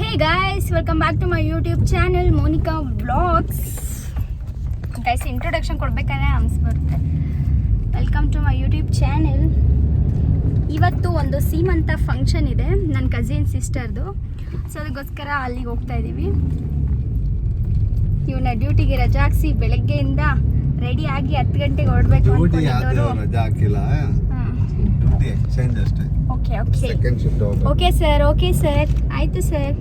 Hey guys, welcome back to my YouTube channel Monica Vlogs. Guys, introduction ಕೊಡಬೇಕಾದ್ರೆ ಅನ್ಸ್ಬರುತ್ತೆ. Welcome to my YouTube channel. ಇವತ್ತು ಒಂದು ಸೀಮಂತ function ಇದೆ ನನ್ನ ಕಸಿನ್ ಸಿಸ್ಟರ್ದು. ಸೊ ಅದಕ್ಕೋಸ್ಕರ ಅಲ್ಲಿಗೆ ಹೋಗ್ತಾ ಇದ್ದೀವಿ. ಇವನ್ನ ಡ್ಯೂಟಿಗೆ ರಜಾ ಹಾಕ್ಸಿ ಬೆಳಗ್ಗೆಯಿಂದ ರೆಡಿ ಆಗಿ 10 ಗಂಟೆಗೆ ಹೊರಡಬೇಕು ಅಂದ್ಕೊಂಡಿದ್ದವರು. ರಜಾ ಹಾಕಿಲ್ಲ, ಡ್ಯೂಟಿ ಎಕ್ಸ್ಚೇಂಜ್ ಅಷ್ಟೇ. ಓಕೆ ಸರ್ ಆಯಿತು ಸರ್.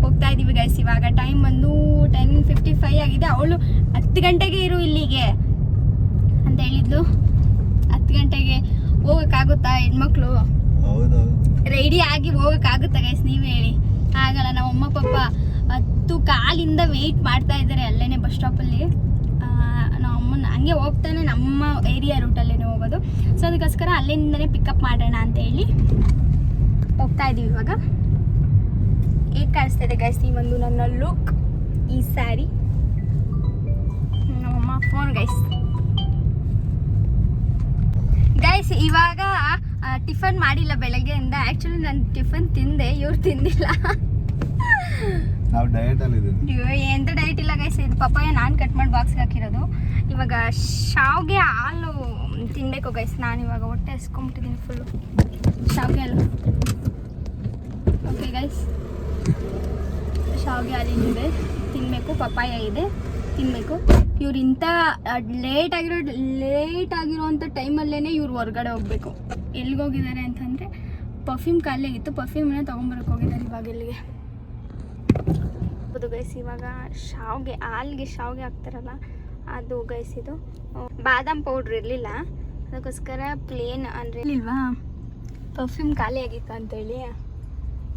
ಹೋಗ್ತಾ ಇದ್ದೀವಿ ಗೈಸ್. ಇವಾಗ ಟೈಮ್ ಬಂದು 10:55 ಆಗಿದೆ. ಅವಳು 10 ಗಂಟೆಗೆ ಇರು ಇಲ್ಲಿಗೆ ಅಂತ ಹೇಳಿದ್ಲು. 10 ಗಂಟೆಗೆ ಹೋಗೋಕ್ಕಾಗುತ್ತಾ ಹೆಣ್ಮಕ್ಳು? ರೆಡಿ ಆಗಿ ಹೋಗೋಕ್ಕಾಗುತ್ತಾ ಗೈಸ್? ನೀವು ಹೇಳಿ. ಆಗಲ್ಲ. ನಮ್ಮಮ್ಮ ಪಾಪ 10 ಕಾಲಿಂದ ವೆಯ್ಟ್ ಮಾಡ್ತಾ ಇದ್ದಾರೆ ಅಲ್ಲೇನೆ ಬಸ್ ಸ್ಟಾಪಲ್ಲಿ. ನಮ್ಮನ್ನ ಹಂಗೆ ಹೋಗ್ತಾನೆ ನಮ್ಮ ಏರಿಯಾ ರೂಟಲ್ಲೇ ಹೋಗೋದು. ಸೊ ಅದಕ್ಕೋಸ್ಕರ ಅಲ್ಲಿಂದನೇ ಪಿಕಪ್ ಮಾಡೋಣ ಅಂತ ಹೇಳಿ ಹೋಗ್ತಾ ಇದ್ದೀವಿ. ಇವಾಗ ಹೇಗೆ ಕಾಣಿಸ್ತಾ ಇದೆ ಗೈಸ್ ಈ ಒಂದು ನನ್ನ ಲುಕ್, ಈ ಸ್ಯಾರಿ, ನಮ್ಮಮ್ಮ ಫೋನ್ ಗೈಸ್ ಇವಾಗ ಟಿಫನ್ ಮಾಡಿಲ್ಲ ಬೆಳಗ್ಗೆಯಿಂದ. ಆ್ಯಕ್ಚುಲಿ ನಾನು ಟಿಫನ್ ತಿಂದೆ, ಇವ್ರು ತಿಂದಿಲ್ಲ. ನಾವು ಡಯಟ್ ಅಲ್ಲಿ ಇದ್ದೀವಿ. ಎಂತ ಡಯಟ್ ಇಲ್ಲ ಗೈಸ್. ಇದು ಪಪ್ಪಾಯ ನಾನು ಕಟ್ ಮಾಡಿ ಬಾಕ್ಸ್ಗೆ ಹಾಕಿರೋದು. ಇವಾಗ ಶಾವ್ಗೆ ಹಾಲು ತಿನ್ನಬೇಕು ಗೈಸ್. ನಾನು ಇವಾಗ ಹೊಟ್ಟೆ ಹಸ್ಕೊಂಬಿಟ್ಟಿದ್ದೀನಿ ಫುಲ್ಲು. ಶಾವ್ಗೆ ಹಾಲು. ಓಕೆ ಗೈಸ್, ಶಾವ್ಗೆ ಹಾಲಿದೆ ತಿನ್ನಬೇಕು. ಪಪ್ಪಾಯ ಇದೆ ತಿನ್ನಬೇಕು. ಇವ್ರು ಇಂಥ ಲೇಟ್ ಆಗಿರೋಂಥ ಟೈಮಲ್ಲೇ ಇವ್ರು ಹೊರಗಡೆ ಹೋಗಬೇಕು. ಎಲ್ಲಿಗೆ ಹೋಗಿದ್ದಾರೆ ಅಂತಂದರೆ ಪರ್ಫ್ಯೂಮ್ ಖಾಲಿ ಆಗಿತ್ತು. ಪರ್ಫ್ಯೂಮನ್ನ ತೊಗೊಂಬರಕ್ಕೆ ಹೋಗಿದ್ದಾರೆ ಇವಾಗ ಎಲ್ಲಿಗೆ. ಹೌದು ಗೈಸ್, ಇವಾಗ ಹಾಲಿಗೆ ಶಾವ್ಗೆ ಹಾಕ್ತಾರಲ್ಲ ಅದು ಗೈಸ್. ಇದು ಬಾದಾಮ್ ಪೌಡ್ರ್ ಇರಲಿಲ್ಲ, ಅದಕ್ಕೋಸ್ಕರ ಪ್ಲೇನ್ ಅಂದರೆ ಇಲ್ವಾ, ಪರ್ಫ್ಯೂಮ್ ಖಾಲಿ ಆಗಿತ್ತು ಅಂತೇಳಿ.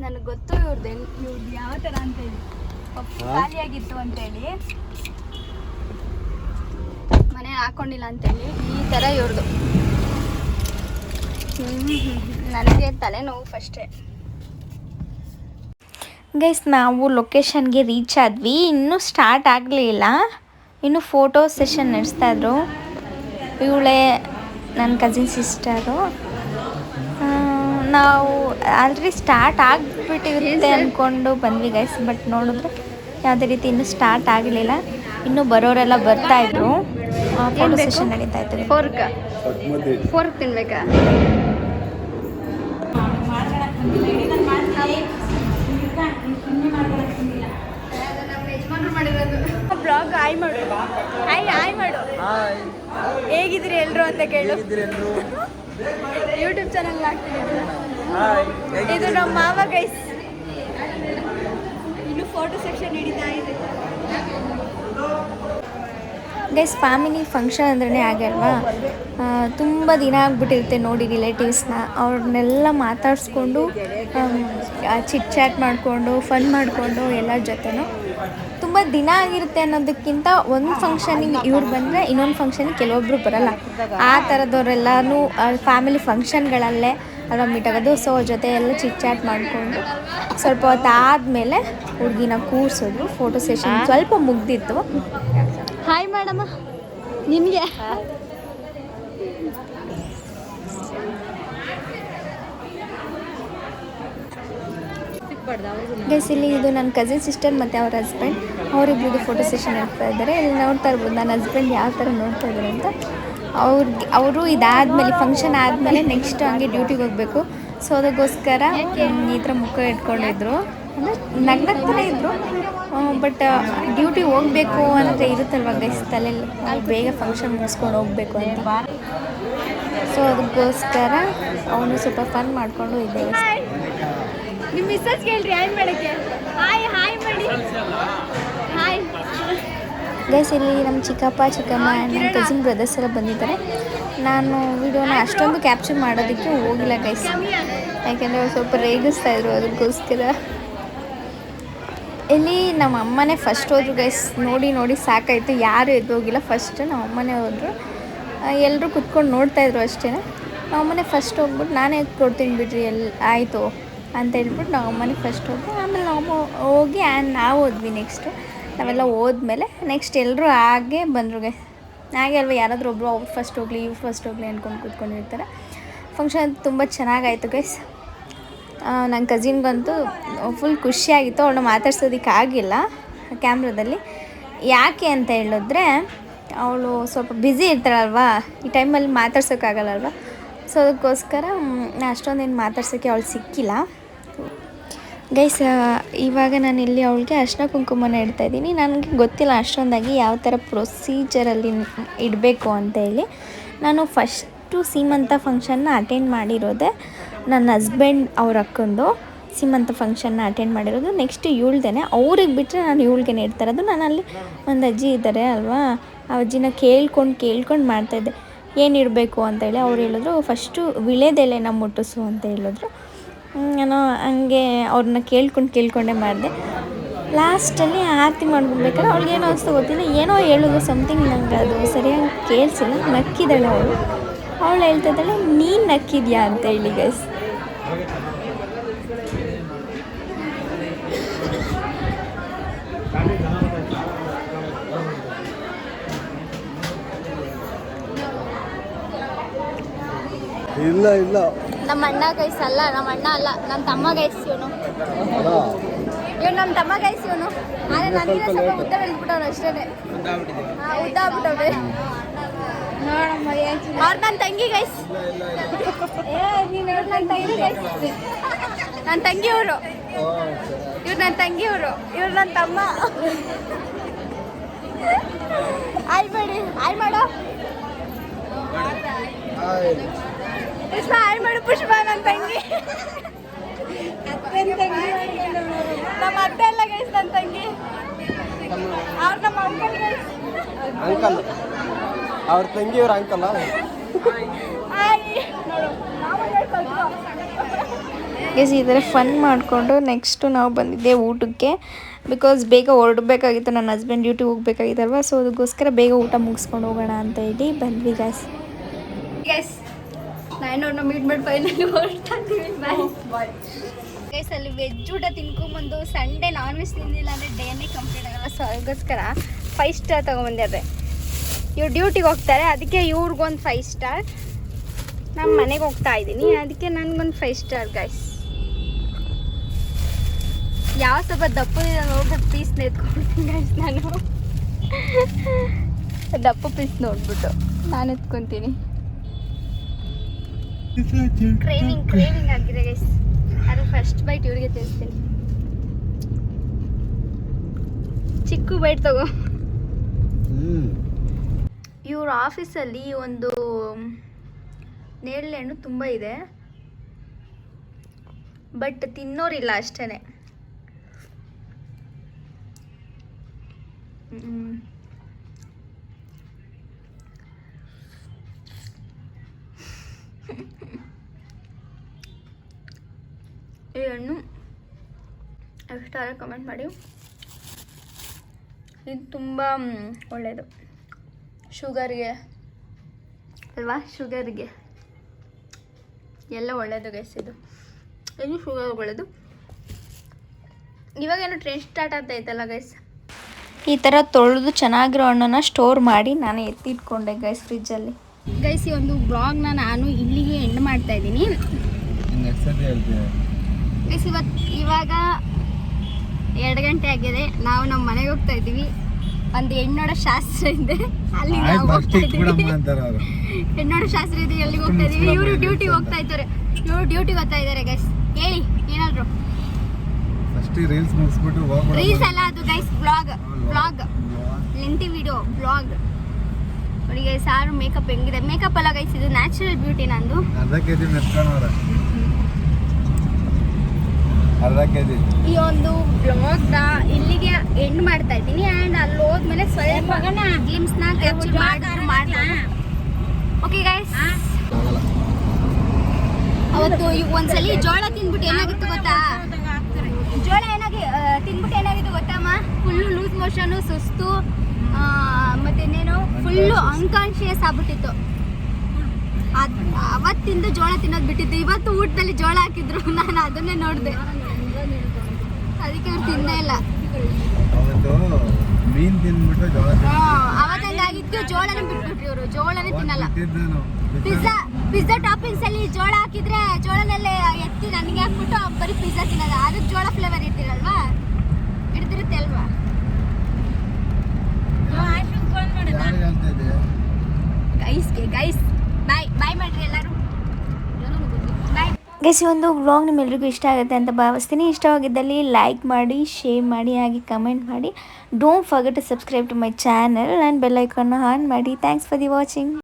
ನನಗೆ ಗೊತ್ತು ಇವ್ರದ್ದು ಯಾವ ಥರ ಅಂತೇಳಿ. ಪರ್ಫ್ಯೂಮ್ ಖಾಲಿ ಆಗಿತ್ತು ಅಂತೇಳಿ ಮನೇಲಿ ಹಾಕ್ಕೊಂಡಿಲ್ಲ ಅಂತೇಳಿ ಈ ಥರ ಇವ್ರದ್ದು. ನನಗೆ ತಲೆನೋವು ಫಸ್ಟೇ ಗೈಸ್. ನಾವು ಲೊಕೇಶನ್ಗೆ ರೀಚ್ ಆದ್ವಿ. ಇನ್ನೂ ಸ್ಟಾರ್ಟ್ ಆಗಲಿಲ್ಲ, ಇನ್ನೂ ಫೋಟೋ ಸೆಷನ್ ನಡೆಸ್ತಾಯಿದ್ರು. ಇವಳೇ ನನ್ನ ಕಸಿನ್ ಸಿಸ್ಟರು. ನಾವು ಆಲ್ರೆಡಿ ಸ್ಟಾರ್ಟ್ ಆಗಿಬಿಟ್ಟಿರುತ್ತೆ ಅಂದ್ಕೊಂಡು ಬಂದ್ವಿ ಗೈಸ್. ಬಟ್ ನೋಡಿದ್ರೆ ಯಾವುದೇ ರೀತಿ ಇನ್ನೂ ಸ್ಟಾರ್ಟ್ ಆಗಲಿಲ್ಲ. ಇನ್ನೂ ಬರೋರೆಲ್ಲ ಬರ್ತಾಯಿದ್ರು. ಫೋಟೋ ಸೆಷನ್ ನಡೀತಾ ಇತ್ತು. ಫೋರ್ಕ್ ತಿನ್ಬೇಕಾ? ಬ್ಲಾಗ್ ಹಾಯ್ ಮಾಡು. ಹಾಯ್ ಮಾಡು. ಹೇಗಿದ್ರಿ ಎಲ್ರು ಅಂತ ಕೇಳು. ಯೂಟ್ಯೂಬ್ ಚಾನಲ್ ಹಾಕ್ತಿದ್ದೀವಿ. ಇದು ನಮ್ಮ ಮಾವ ಗೈಸ್. ಇನ್ನು ಫೋಟೋ ಸೆಕ್ಷನ್ ನಡೀತಾ ಇದೆ ಗೈಸ್. ಫ್ಯಾಮಿಲಿ ಫಂಕ್ಷನ್ ಅಂದ್ರೇ ಹಾಗೆ ಅಲ್ವಾ, ತುಂಬ ದಿನ ಆಗಿಬಿಟ್ಟಿರುತ್ತೆ ನೋಡಿ ರಿಲೇಟಿವ್ಸ್ನ. ಅವ್ರನ್ನೆಲ್ಲ ಮಾತಾಡಿಸ್ಕೊಂಡು ಚಿಟ್ ಚಾಟ್ ಮಾಡಿಕೊಂಡು ಫನ್ ಮಾಡಿಕೊಂಡು ಎಲ್ಲರ ಜೊತೆನೂ ತುಂಬ ದಿನ ಆಗಿರುತ್ತೆ ಅನ್ನೋದಕ್ಕಿಂತ ಒಂದು ಫಂಕ್ಷನಿಗೆ ಇವ್ರು ಬಂದರೆ ಇನ್ನೊಂದು ಫಂಕ್ಷನಿಗೆ ಕೆಲವೊಬ್ಬರು ಬರಲ್ಲ. ಆ ಥರದವರೆಲ್ಲನೂ ಫ್ಯಾಮಿಲಿ ಫಂಕ್ಷನ್ಗಳಲ್ಲೇ ಅಲ್ಲ ಮೀಟ್ ಆಗೋದು. ಸೊ ಜೊತೆ ಎಲ್ಲ ಚಿಟ್ ಚಾಟ್ ಮಾಡಿಕೊಂಡು ಸ್ವಲ್ಪ ಹೊತ್ತು ಆದಮೇಲೆ ಹುಡುಗಿನ ಕೂರಿಸಿದ್ರು. ಫೋಟೋ ಸೆಷನ್ ಸ್ವಲ್ಪ ಮುಗ್ದಿತ್ತು. ಹಾಯ್ ಮೇಡಮ ನಿಮಗೆ. ಗೈಸ್ ಇಲ್ಲಿ ಇದು ನನ್ನ ಕಸಿನ್ ಸಿಸ್ಟರ್ ಮತ್ತು ಅವ್ರ ಹಸ್ಬೆಂಡ್, ಅವರಿಬ್ಬರದ್ದು ಫೋಟೋ ಸೆಷನ್ ಆಗ್ತಾ ಇದ್ದಾರೆ. ಇಲ್ಲಿ ನೋಡ್ತಾ ಇರ್ಬೋದು ನನ್ನ ಹಸ್ಬೆಂಡ್ ಯಾವ ಥರ ನೋಡ್ತಾ ಇದ್ದಾರೆ ಅಂತ. ಅವರು ಇದಾದಮೇಲೆ ಫಂಕ್ಷನ್ ಆದಮೇಲೆ ನೆಕ್ಸ್ಟ್ ಹಂಗೆ ಡ್ಯೂಟಿಗೆ ಹೋಗಬೇಕು. ಸೊ ಅದಕ್ಕೋಸ್ಕರ ಈ ಥರ ಮುಖ ಇಟ್ಕೊಂಡಿದ್ರು, ಅಂದರೆ ನಗ್ನಗ್ತಾನೆ ಇದ್ದರು. ಬಟ್ ಡ್ಯೂಟಿಗೆ ಹೋಗಬೇಕು ಅಂತ ಇರುತ್ತಲ್ವ ಗೈಸ್ ತಲೆಯಲ್ಲಿ, ಬೇಗ ಫಂಕ್ಷನ್ ಮುಗಿಸ್ಕೊಂಡು ಹೋಗಬೇಕು ಅಂತ. ಸೊ ಅದಕ್ಕೋಸ್ಕರ ಅವನು ಸ್ವಲ್ಪ ಫನ್ ಮಾಡಿಕೊಂಡು ಇದ್ದೇವೆ. ನಿಮ್ಮ ಮಿಸ್ಸಸ್ ಕೇಳ್ರಿ ಹಾಯ್ ಮಾಡೋಕ್ಕೆ. ಹಾಯ್ ಮಾಡಿ. Hi guys. ಇಲ್ಲಿ ನಮ್ಮ ಚಿಕ್ಕಪ್ಪ ಚಿಕ್ಕಮ್ಮ ನನ್ನ ಕಸಿನ್ ಬ್ರದರ್ಸ್ ಎಲ್ಲ ಬಂದಿದ್ದಾರೆ. ನಾನು ವಿಡಿಯೋನ ಅಷ್ಟೊಂದು ಕ್ಯಾಪ್ಚರ್ ಮಾಡೋದಕ್ಕೆ ಹೋಗಿಲ್ಲ ಗೈಸ್, ಯಾಕೆಂದರೆ ಅವ್ರು ಸ್ವಲ್ಪ ರೇಗಿಸ್ತಾಯಿದ್ರು. ಅದಕ್ಕೋಸ್ಕರ ಇಲ್ಲಿ ನಮ್ಮ ಅಮ್ಮನೇ ಫಸ್ಟ್ ಹೋದ್ರು ಗೈಸ್. ನೋಡಿ ಸಾಕಾಯಿತು, ಯಾರು ಎದ್ದೋಗಿಲ್ಲ. ಫಸ್ಟ್ ನಮ್ಮ ಅಮ್ಮನೇ ಹೋದರು. ಎಲ್ಲರೂ ಕುತ್ಕೊಂಡು ನೋಡ್ತಾಯಿದ್ರು ಅಷ್ಟೇ. ನಮ್ಮ ಅಮ್ಮನೇ ಫಸ್ಟ್ ಹೋಗ್ಬಿಟ್ಟು ನಾನೇ ಕೊಡ್ತೀನಿ ಬಿಡ್ರಿ ಆಯಿತು ಅಂತ ಹೇಳ್ಬಿಟ್ಟು ನಾವು ಅಮ್ಮನೇ ಫಸ್ಟ್ ಹೋದ್ವಿ. ಆಮೇಲೆ ನಾವು ಹೋಗಿ ನಾವು ಹೋದ್ವಿ. ನೆಕ್ಸ್ಟ್ ನಾವೆಲ್ಲ ಹೋದ್ಮೇಲೆ ನೆಕ್ಸ್ಟ್ ಎಲ್ಲರೂ ಹಾಗೆ ಬಂದರು ಗೈಸ್. ಹಾಗೆ ಅಲ್ವಾ, ಯಾರಾದರೂ ಒಬ್ಬರು ಅವ್ರು ಫಸ್ಟ್ ಹೋಗಲಿ ಇವ್ರು ಫಸ್ಟ್ ಹೋಗಲಿ ಅಂದ್ಕೊಂಡು ಕೂತ್ಕೊಂಡಿರ್ತಾರೆ. ಫಂಕ್ಷನ್ ತುಂಬ ಚೆನ್ನಾಗಾಯಿತು ಗೈಸ್. ನನ್ನ ಕಸಿನ್ಗಂತೂ ಫುಲ್ ಖುಷಿಯಾಗಿತ್ತು. ಅವಳನ್ನ ಮಾತಾಡ್ಸೋದಕ್ಕೆ ಆಗಿಲ್ಲ ಕ್ಯಾಮ್ರಾದಲ್ಲಿ. ಯಾಕೆ ಅಂತ ಹೇಳಿದ್ರೆ ಅವಳು ಸ್ವಲ್ಪ ಬ್ಯುಸಿ ಇರ್ತಾಳಲ್ವ, ಈ ಟೈಮಲ್ಲಿ ಮಾತಾಡ್ಸೋಕ್ಕಾಗಲ್ಲಲ್ವ. ಸೊ ಅದಕ್ಕೋಸ್ಕರ ಅಷ್ಟೊಂದೇನು ಮಾತಾಡ್ಸೋಕ್ಕೆ ಅವಳು ಸಿಕ್ಕಿಲ್ಲ. ಗೈಸ್ ಇವಾಗ ನಾನು ಇಲ್ಲಿ ಅವಳಿಗೆ ಅರಿಶಿನ ಕುಂಕುಮನ ಇಡ್ತಾಯಿದ್ದೀನಿ. ನನಗೆ ಗೊತ್ತಿಲ್ಲ ಅಷ್ಟೊಂದಾಗಿ ಯಾವ ಥರ ಪ್ರೊಸೀಜರಲ್ಲಿ ಇಡಬೇಕು ಅಂತ ಹೇಳಿ. ನಾನು ಫಸ್ಟು ಸೀಮಂತ ಫಂಕ್ಷನ್ನ ಅಟೆಂಡ್ ಮಾಡಿರೋದೆ ನನ್ನ ಹಸ್ಬೆಂಡ್ ಅವ್ರ ಅಕ್ಕಂದು ಸೀಮಂತ ಫಂಕ್ಷನ್ನ ಅಟೆಂಡ್ ಮಾಡಿರೋದು. ನೆಕ್ಸ್ಟ್ ಇವಳ್ದೇನೆ, ಅವ್ರಿಗೆ ಬಿಟ್ಟರೆ ನಾನು ಇವಳಿಗೆ ಇಡ್ತಾ ಇರೋದು. ನಾನಲ್ಲಿ ಒಂದು ಅಜ್ಜಿ ಇದ್ದಾರೆ ಅಲ್ವಾ, ಆ ಅಜ್ಜಿನ ಕೇಳ್ಕೊಂಡು ಮಾಡ್ತಾಯಿದ್ದೆ ಏನು ಇಡಬೇಕು ಅಂತೇಳಿ. ಅವ್ರು ಹೇಳಿದ್ರು ಫಸ್ಟು ವಿಳೆದೆಲೆನ ಮುಟ್ಟಿಸು ಅಂತ ಹೇಳಿದ್ರು. ನಾನು ಹಂಗೆ ಅವ್ರನ್ನ ಕೇಳ್ಕೊಂಡೇ ಮಾಡಿದೆ. ಲಾಸ್ಟಲ್ಲಿ ಆರತಿ ಮಾಡ್ಕೊಬೇಕಾದ್ರೆ ಅವ್ಳಿಗೇನೋ ಅನಿಸ್ತು ಗೊತ್ತಿಲ್ಲ, ಏನೋ ಹೇಳೋದು ಸಮಥಿಂಗ್, ನಂಗೆ ಅದು ಸರಿಯಾಗಿ ಕೇಳಿಸಿಲ್ಲ. ನಕ್ಕಿದ್ದಾಳೆ ಅವಳು ಹೇಳ್ತಾ ಇದ್ದಾಳೆ ನೀನು ನಕ್ಕಿದ್ಯಾ ಅಂತ ಹೇಳಿ ಗೈಸ್. ಇಲ್ಲ ನಮ್ಮ ಅಣ್ಣ ಗೈಸ್ ಅಲ್ಲ, ನಮ್ಮ ಅಣ್ಣ ಅಲ್ಲ, ನನ್ನ ತಮ್ಮ ಗೈಸ್ ಇವನು ನಮ್ಮ ತಮ್ಮ ಗೈಸ್ ಇವನು. ಆದರೆ ನನಗೆ ಸ್ವಲ್ಪ ಉದ್ದ ಬೆಳೆದ್ಬಿಟ್ಟವ್ರು ಅಷ್ಟೇ, ಉದ್ದ ಆಗ್ಬಿಟ್ಟವ್ರೆ. ಅವ್ರು ನನ್ನ ತಂಗಿ ಗೈಸ್, ನನ್ನ ತಂಗಿಯವರು, ಇವ್ರು ನನ್ನ ತಂಗಿಯವರು, ಇವ್ರು ನನ್ನ ತಮ್ಮ. ಆಯ್ ಮಾಡೋ ಪುಷ್ಪ, ಆಯ್ ಮಾಡು ಪುಷ್ಪ, ನನ್ನ ತಂಗಿ. ನಮ್ಮ ಅತ್ತೆ ಎಲ್ಲ ಗೈಸ್ ನನ್ನ ತಂಗಿ, ಅವ್ರು ನಮ್ಮ ಅಂಕಲ್, ಅವ್ರ ತಂಗಿಯವ್ರ ಅಂಕಲ್. ಗೈಸ್ ಈ ಥರ ಫನ್ ಮಾಡಿಕೊಂಡು ನೆಕ್ಸ್ಟು ನಾವು ಬಂದಿದ್ದೆ ಊಟಕ್ಕೆ. ಬಿಕಾಸ್ ಬೇಗ ಹೊರಡಬೇಕಾಗಿತ್ತು, ನನ್ನ ಹಸ್ಬೆಂಡ್ ಡ್ಯೂಟಿಗೆ ಹೋಗ್ಬೇಕಾಗಿತ್ತಲ್ವ. ಸೊ ಅದಕ್ಕೋಸ್ಕರ ಬೇಗ ಊಟ ಮುಗಿಸ್ಕೊಂಡು ಹೋಗೋಣ ಅಂತ ಹೇಳಿ ಬಂದ್ವಿ ಗೈಸ್. ನಾನವ್ರನ್ನ ಮೀಟ್ ಮಾಡಿ ಫೈನಲಿ ಹೊರಟಾಗ್ತೀವಿ. ಗೈಸ್ ಅಲ್ಲಿ ವೆಜ್ ಊಟ ತಿನ್ಕೊಂಬಂದು ಸಂಡೇ ನಾನ್ ವೆಜ್ ತಿಂದಿಲ್ಲ ಅಂದರೆ ಡೇನೇ ಕಂಪ್ಲೀಟ್ ಆಗಲ್ಲ. ಸೊ ಅದಕ್ಕೋಸ್ಕರ 5 ಸ್ಟಾರ್ ತೊಗೊಂಬಂದಿದ್ದೆ. ಇವ್ರು ಡ್ಯೂಟಿಗೆ ಹೋಗ್ತಾರೆ, ಅದಕ್ಕೆ ಇವ್ರಿಗೊಂದು 5 ಸ್ಟಾರ್. ನಾನು ಮನೆಗೆ ಹೋಗ್ತಾ ಇದ್ದೀನಿ, ಅದಕ್ಕೆ ನನಗೊಂದು 5 ಸ್ಟಾರ್ ಗೈಸ್. ಯಾವ ಸ್ವಲ್ಪ ದಪ್ಪದಿದೆ ನೋಡ್ಬಿಟ್ಟು ಪೀಸ್ ಎತ್ಕೊಳ್ತೀನಿ ಗೈಸ್. ನಾನು ದಪ್ಪ ಪೀಸ್ ನೋಡ್ಬಿಟ್ಟು ನಾನು ಎತ್ಕೊತೀನಿ. ಕ್ರೇವಿಂಗ್ ಆಗಿದೆ ಗೈಸ್. ಅದು ಫಸ್ಟ್ ಬೈಟ್ ಇವ್ರಿಗೆ ತಿನ್ನಿಸ್ತೀನಿ. ಚಿಕ್ಕ ಬೈಟ್ ತಗೋ. ಇವ್ರ ಆಫೀಸಲ್ಲಿ ಒಂದು ನೇರಳೆ ಹಣ್ಣು ತುಂಬ ಇದೆ, ಬಟ್ ತಿನ್ನೋರಿಲ್ಲ ಅಷ್ಟೇ. ಈ ಹಣ್ಣು ಎಷ್ಟಾರ ಕಮೆಂಟ್ ಮಾಡಿ. ಇದು ತುಂಬ ಒಳ್ಳೆಯದು ಶುಗರ್ಗೆ ಅಲ್ವಾ, ಶುಗರ್ಗೆ ಎಲ್ಲ ಒಳ್ಳೆಯದು ಗೈಸ್. ಇದು ಶುಗರ್ ಒಳ್ಳೆಯದು. ಇವಾಗೇನೋ ಟ್ರೆಂಡ್ ಸ್ಟಾರ್ಟ್ ಆಗ್ತೈತಲ್ಲ ಗೈಸ್. ಈ ಥರ ತೊಳೆದು ಚೆನ್ನಾಗಿರೋ ಹಣ್ಣನ್ನು ಸ್ಟೋರ್ ಮಾಡಿ ನಾನು ಎತ್ತಿಟ್ಕೊಂಡೆ ಗೈಸ್ ಫ್ರಿಜ್ಜಲ್ಲಿ. ಗೈಸ್ ಈ ಒಂದು ಬ್ಲಾಗ್ನ ನಾನು ಇಲ್ಲಿಗೆ ಎಂಡ್ ಮಾಡ್ತಾ ಇದ್ದೀನಿ ಗೈಸ್. ಇವಾಗ 2 ಗಂಟೆ ಆಗಿದೆ. ನಾವು ನಮ್ಮ ಮನೆಗೆ ಹೋಗ್ತಾ ಇದ್ದೀವಿ. ಒಂದು ಹೆಣ್ಣೋಡೋ ಶಾಸ್ತ್ರ ಇದೆ, ಅಲ್ಲಿ ನಾವು ಹೋಗ್ತಾ ಇದ್ದೀವಿ. ಹೆಣ್ಣೋಡೋ ಶಾಸ್ತ್ರ ಇದೆ, ಎಲ್ಲಿಗೆ ಹೋಗ್ತಾ ಇದ್ದೀವಿ. ಇವರು ಡ್ಯೂಟಿಗೆ ಹೋಗ್ತಾ ಇದ್ದಾರೆ. ಗೈಸ್ ಹೇಳಿ ಏನಾದ್ರು. ರೀಲ್ಸ್ ಅಲ್ಲ ಅದು guys, blog lengthy video blog. ನೋಡಿ ಗೈಸ್ ಯಾರು ಮೇಕಪ್ ಹೆಂಗಿದೆ. ಮೇಕಪ್ ಅಲ್ಲ ಗೈಸ್, ಇದು ನ್ಯಾಚುರಲ್ ಬ್ಯೂಟಿ ನಂದು. ಈ ಒಂದು ಬ್ಲಾಗ್ನ ಇಲ್ಲಿಗೆ ಎಂಡ್ ಮಾಡ್ತಾ ಇದ್ದೀನಿ. ಆ್ಯಂಡ್ ಅಲ್ಲಿ ಹೋದ್ಮೇಲೆ ಸ್ವಲ್ಪ ಗ್ಲಿಮ್ಸ್ನ ಕ್ಯಾಪ್ಚರ್ ಮಾಡಿ. ಓಕೆ ಗೈಸ್, ಅವತ್ತು ಒಂದ್ಸಲಿ ಜೋಳ ತಿಂದ್ಬಿಟ್ಟು ಏನಾಗಿತ್ತು ಗೊತ್ತಾ? ತಿಂದ್ಬಿಟ್ಟು ಏನಾಗಿತ್ತು ಗೊತ್ತಮ್ಮ? ಫುಲ್ಲು ಲೂಸ್ ಮೋಷನು, ಸುಸ್ತು, ಮತ್ತೇನೇನು ಫುಲ್ಲು ಅನ್ಕಾನ್ಶಿಯಸ್ ಆಗ್ಬಿಟ್ಟಿತ್ತು. ಅವತ್ತಿಂದ ಜೋಳ ತಿನ್ನೋದು ಬಿಟ್ಟಿತ್ತು. ಇವತ್ತು ಊಟದಲ್ಲಿ ಜೋಳ ಹಾಕಿದ್ರು, ನಾನು ಅದನ್ನೇ ನೋಡಿದೆ, ಅದಕ್ಕೆ ಅವ್ರು ತಿಂದೇ ಇಲ್ಲ. ಅವತ್ತಂಗಾಗಿತ್ತು, ಜೋಳನೇ ಬಿಟ್ಬಿಟ್ರಿ ಇವರು, ಜೋಳನೇ ತಿನ್ನಲ್ಲ. ಪಿಜ್ಜಾ ಟಾಪಿಂಗ್ಸ್ ಅಲ್ಲಿ ಜೋಳ ಹಾಕಿದ್ರೆ ಜೋಳನೆಲ್ಲ ಎತ್ತಿ ನನಗೆ ಹಾಕ್ಬಿಟ್ಟು ಬರೀ ಪಿಜ್ಜಾ ತಿನ್ನೋದು, ಅದು ಜೋಳ ಫ್ಲೇವರ್ ಇರ್ತಿರಲ್ವಾ, ಇಡ್ತಿರುತ್ತೆ ಅಲ್ವಾ. ಗೈಸ್ ಬಾಯ್ ಬಾಯ್ ಮಾಡ್ರಿ ಎಲ್ಲರೂ. ಗೈಸ್ ಈ ಒಂದು ವ್ಲಾಗ್ ನಿಮ್ಮೆಲ್ರಿಗೂ ಇಷ್ಟ ಆಗುತ್ತೆ ಅಂತ ಭಾವಿಸ್ತೀನಿ. ಇಷ್ಟವಾಗಿದ್ದಲ್ಲಿ ಲೈಕ್ ಮಾಡಿ, ಶೇರ್ ಮಾಡಿ, ಹಾಗೆ ಕಮೆಂಟ್ ಮಾಡಿ. Don't forget to subscribe to my channel and bell ಐಕಾನ್ನ ಆನ್ ಮಾಡಿ. Thanks for the watching.